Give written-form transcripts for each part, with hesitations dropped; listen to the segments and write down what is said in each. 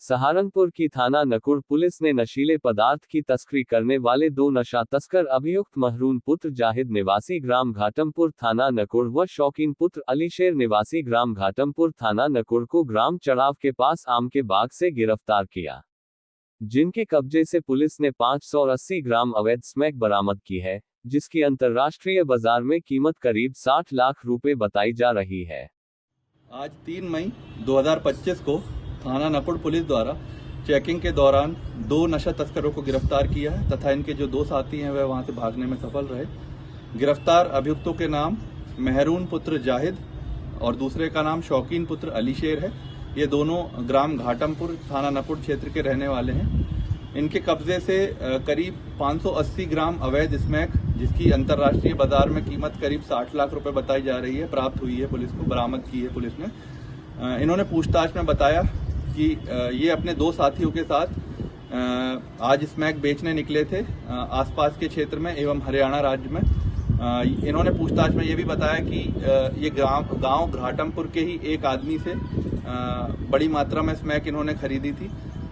सहारनपुर की थाना नकुड़ पुलिस ने नशीले पदार्थ की तस्करी करने वाले दो नशा तस्कर अभियुक्त महरून पुत्र जाहिद निवासी ग्राम घाटमपुर थाना नकुड़ व शौकीन पुत्र अलीशेर निवासी ग्राम घाटमपुर थाना नकुड़ को ग्राम चढ़ाव के पास आम के बाग से गिरफ्तार किया, जिनके कब्जे से पुलिस ने 580 ग्राम अवैध स्मैक बरामद की है, जिसकी अंतर्राष्ट्रीय बाजार में कीमत करीब 60 लाख रुपए बताई जा रही है। आज 3 मई 2025 को थाना नकुड़ पुलिस द्वारा चेकिंग के दौरान दो नशा तस्करों को गिरफ्तार किया है तथा इनके जो दो साथी हैं वह वहां से भागने में सफल रहे। गिरफ्तार अभियुक्तों के नाम महरून पुत्र जाहिद और दूसरे का नाम शौकीन पुत्र अलीशेर है। ये दोनों ग्राम घाटमपुर थाना नकुड़ क्षेत्र के रहने वाले हैं। इनके कब्जे से करीब 580 ग्राम अवैध स्मैक, जिसकी अंतर्राष्ट्रीय बाजार में कीमत करीब 60 लाख रुपए बताई जा रही है, प्राप्त हुई है पुलिस को, बरामद की है पुलिस ने। इन्होंने पूछताछ में बताया कि ये अपने दो साथियों के साथ आज स्मैक बेचने निकले थे आसपास के क्षेत्र में एवं हरियाणा राज्य में। इन्होंने पूछताछ में ये भी बताया कि ये गांव घाटमपुर के ही एक आदमी से बड़ी मात्रा में स्मैक इन्होंने खरीदी थी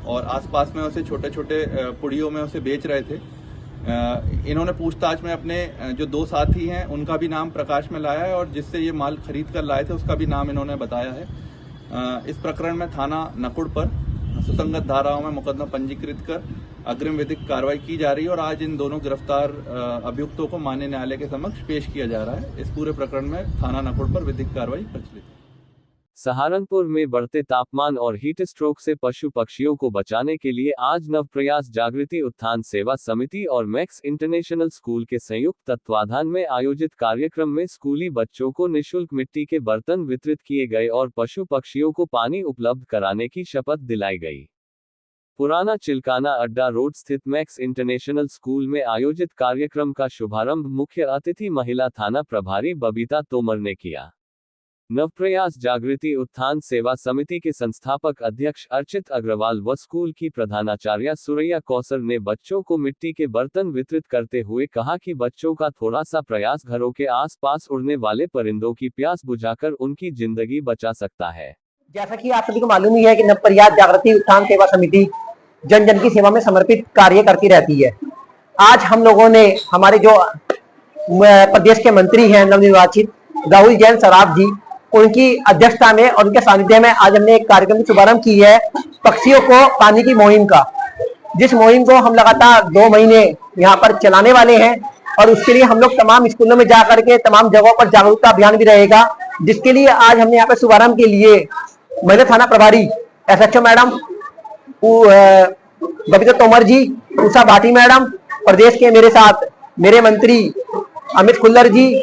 और आसपास में उसे छोटे छोटे पुड़ियों में उसे बेच रहे थे। इन्होंने पूछताछ में अपने जो दो साथी हैं उनका भी नाम प्रकाश में लाया है और जिससे ये माल खरीद कर लाए थे उसका भी नाम इन्होंने बताया है। इस प्रकरण में थाना नकुड़ पर सुसंगत धाराओं में मुकदमा पंजीकृत कर अग्रिम विधिक कार्रवाई की जा रही है और आज इन दोनों गिरफ्तार अभियुक्तों को माननीय न्यायालय के समक्ष पेश किया जा रहा है। इस पूरे प्रकरण में थाना नकुड़ पर विधिक कार्रवाई प्रचलित है। सहारनपुर में बढ़ते तापमान और हीट स्ट्रोक से पशु पक्षियों को बचाने के लिए आज नवप्रयास जागृति उत्थान सेवा समिति और मैक्स इंटरनेशनल स्कूल के संयुक्त तत्वाधान में आयोजित कार्यक्रम में स्कूली बच्चों को निःशुल्क मिट्टी के बर्तन वितरित किए गए और पशु पक्षियों को पानी उपलब्ध कराने की शपथ दिलाई गई। पुराना चिल्काना अड्डा रोड स्थित मैक्स इंटरनेशनल स्कूल में आयोजित कार्यक्रम का शुभारंभ मुख्य अतिथि महिला थाना प्रभारी बबीता तोमर ने किया। नवप्रयास जागृति उत्थान सेवा समिति के संस्थापक अध्यक्ष अर्चित अग्रवाल व स्कूल की प्रधानाचार्या सुरैया कौसर ने बच्चों को मिट्टी के बर्तन वितरित करते हुए कहा कि बच्चों का थोड़ा सा प्रयास घरों के आसपास उड़ने वाले परिंदों की प्यास बुझाकर उनकी जिंदगी बचा सकता है। जैसा कि आप सभी को मालूम ही है कि नवप्रयास जागृति उत्थान सेवा समिति जन जन की सेवा में समर्पित कार्य करती रहती है। आज हम लोगों ने हमारे जो प्रदेश के मंत्री हैं नवनिर्वाचित राहुल जैन सराफ जी, उनकी अध्यक्षता में और उनके सानिध्य में आज हमने एक कार्यक्रम की शुभारंभ की है पक्षियों को पानी की मुहिम का, जिस मुहिम को हम लगातार 2 महीने यहाँ पर चलाने वाले हैं और उसके लिए हम लोग तमाम स्कूलों में जाकर के तमाम जगहों पर जागरूकता अभियान भी रहेगा, जिसके लिए आज हमने यहाँ पर शुभारंभ के लिए महिला थाना प्रभारी SHO मैडम बबीता तोमर जी, उषा भाटी मैडम, प्रदेश के मेरे साथ मेरे मंत्री अमित खुल्लर जी,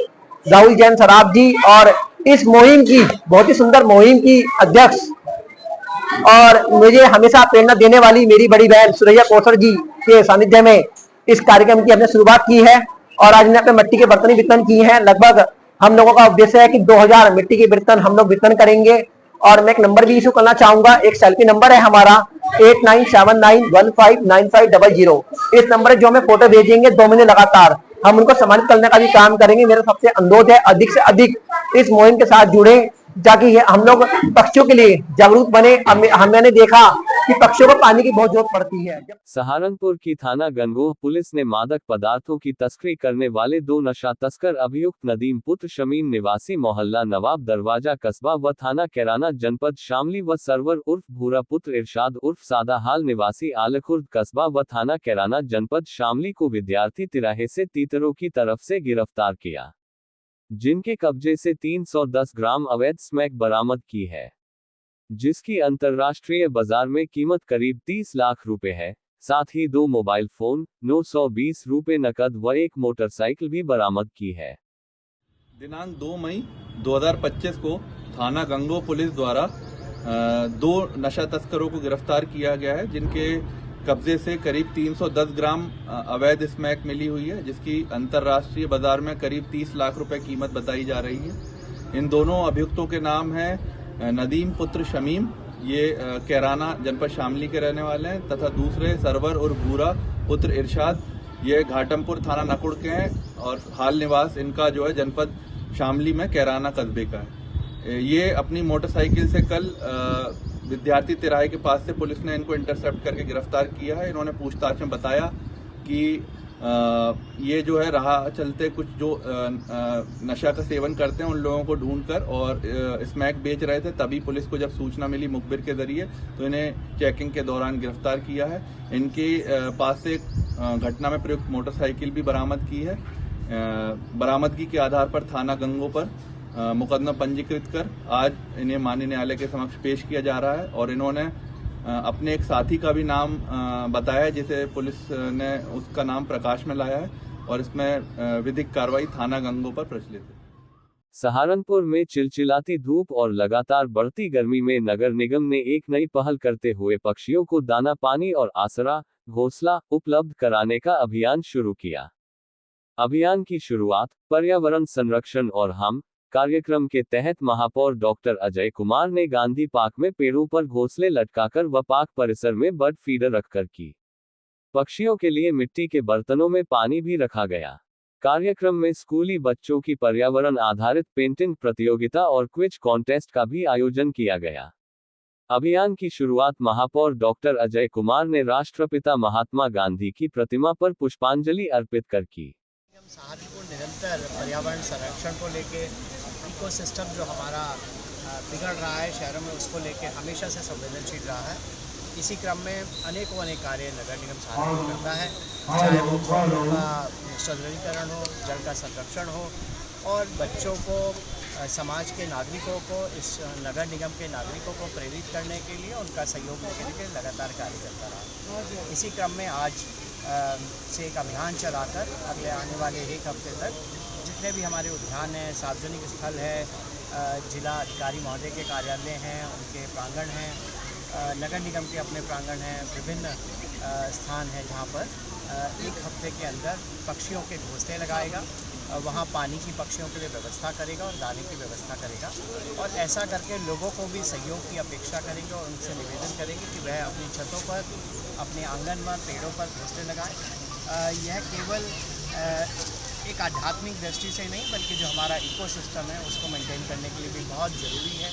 राहुल जैन सराफ जी और इस मुहिम की, बहुत ही सुंदर मुहिम की अध्यक्ष और मुझे हमेशा प्रेरणा देने वाली मेरी बड़ी बहन सुरैया कौसर जी के सानिध्य में इस कार्यक्रम की हमने शुरुआत की है और आज हमने मिट्टी के बर्तन वितरण किए हैं। लगभग हम लोगों का उद्देश्य है कि 2000 मिट्टी के बर्तन हम लोग वितरण करेंगे और मैं एक नंबर भी इशू करना चाहूंगा। एक सेल्फी नंबर है हमारा 8979159500। इस नंबर जो हमें फोटो भेजेंगे 2 महीने लगातार हम उनको सम्मानित करने का भी काम करेंगे। मेरा सबसे अनुरोध है अधिक से अधिक इस मुहिम के साथ जुड़े ताकि हम लोग पक्षियों के लिए जागरूक बने। हमने देखा कि पक्षियों को पानी की बहुत जरूरत पड़ती है। सहारनपुर की थाना गंगोह पुलिस ने मादक पदार्थों की तस्करी करने वाले 2 नशा तस्कर अभियुक्त नदीम पुत्र शमीम निवासी मोहल्ला नवाब दरवाजा कस्बा व थाना कैराना जनपद शामली व सरवर उर्फ भूरा पुत्र इरशाद उर्फ सादा हाल निवासी आलखुर्द कस्बा व थाना कैराना जनपद शामली को विद्यार्थी तिराहे से तीतरों की तरफ से गिरफ्तार किया, जिनके कब्जे से 310 ग्राम अवैध स्मैक बरामद की है, जिसकी अंतर्राष्ट्रीय बाजार में कीमत करीब 30 लाख रुपए है। साथ ही 2 मोबाइल फोन, 920 रुपए नकद व 1 मोटरसाइकिल भी बरामद की है। दिनांक 2 मई 2025 को थाना गंगोह पुलिस द्वारा 2 नशा तस्करों को गिरफ्तार किया गया है, जिनके कब्जे से करीब 310 ग्राम अवैध स्मैक मिली हुई है, जिसकी अंतर्राष्ट्रीय बाजार में करीब 30 लाख रुपए कीमत बताई जा रही है। इन दोनों अभियुक्तों के नाम हैं नदीम पुत्र शमीम, ये कैराना जनपद शामली के रहने वाले हैं, तथा दूसरे सरवर और भूरा पुत्र इरशाद, ये घाटमपुर थाना नकुड़ के हैं और हाल निवास इनका जो है जनपद शामली में कैराना कस्बे का है। ये अपनी मोटरसाइकिल से कल विद्यार्थी तिराहे के पास से पुलिस ने इनको इंटरसेप्ट करके गिरफ्तार किया है। इन्होंने पूछताछ में बताया कि ये जो है राह चलते कुछ जो नशा का सेवन करते हैं उन लोगों को ढूंढकर और स्मैक बेच रहे थे, तभी पुलिस को जब सूचना मिली मुखबिर के जरिए तो इन्हें चेकिंग के दौरान गिरफ्तार किया है। इनके पास से घटना में प्रयुक्त मोटरसाइकिल भी बरामद की है। बरामदगी के आधार पर थाना गंगो पर मुकदमा पंजीकृत कर आज इन्हें माननीय न्यायालय के समक्ष पेश किया जा रहा है और इन्होंने अपने एक साथी का भी नाम बताया जिसे पुलिस ने उसका नाम प्रकाश में लाया है और इसमें विधिक कार्रवाई थाना गंगो पर प्रचलित है। सहारनपुर में चिलचिलाती धूप और लगातार बढ़ती गर्मी में नगर निगम ने एक नई पहल करते हुए पक्षियों को दाना पानी और आसरा घोंसला उपलब्ध कराने का अभियान शुरू किया। अभियान की शुरुआत पर्यावरण संरक्षण और हम कार्यक्रम के तहत महापौर डॉक्टर अजय कुमार ने गांधी पार्क में पेड़ों पर घोंसले लटकाकर व पार्क परिसर में बर्ड फीडर रखकर की। पक्षियों के लिए मिट्टी के बर्तनों में पानी भी रखा गया। कार्यक्रम में स्कूली बच्चों की पर्यावरण आधारित पेंटिंग प्रतियोगिता और क्विज कॉन्टेस्ट का भी आयोजन किया गया। अभियान की शुरुआत महापौर डॉक्टर अजय कुमार ने राष्ट्रपिता महात्मा गांधी की प्रतिमा पर पुष्पांजलि अर्पित कर की। सहारनपुर निरंतर पर्यावरण संरक्षण को लेके इकोसिस्टम जो हमारा बिगड़ रहा है शहरों में उसको लेके हमेशा से संवेदनशील रहा है। इसी क्रम में अनेक कार्य नगर निगम सहारनपुर करता है, चाहे वो पौधों का सौंदर्यीकरण हो, जल का संरक्षण हो और बच्चों को समाज के नागरिकों को इस नगर निगम के नागरिकों को प्रेरित करने के लिए उनका सहयोग देने के लिए लगातार कार्य करता रहा। इसी क्रम में आज से एक अभियान चलाकर अगले आने वाले एक हफ्ते तक जितने भी हमारे उद्यान हैं, सार्वजनिक स्थल है, जिला अधिकारी महोदय के कार्यालय हैं, उनके प्रांगण हैं, नगर निगम के अपने प्रांगण हैं, विभिन्न स्थान हैं जहां पर एक हफ्ते के अंदर पक्षियों के घोंसले लगाएगा, वहां पानी की पक्षियों के लिए व्यवस्था करेगा और दाने की व्यवस्था करेगा और ऐसा करके लोगों को भी सहयोग की अपेक्षा करेंगे और उनसे निवेदन करेंगे कि वह अपनी छतों पर, अपने आंगन में पेड़ों पर घोंसले लगाएं। यह केवल एक आध्यात्मिक दृष्टि से नहीं बल्कि जो हमारा इकोसिस्टम है उसको मेंटेन करने के लिए भी बहुत ज़रूरी है।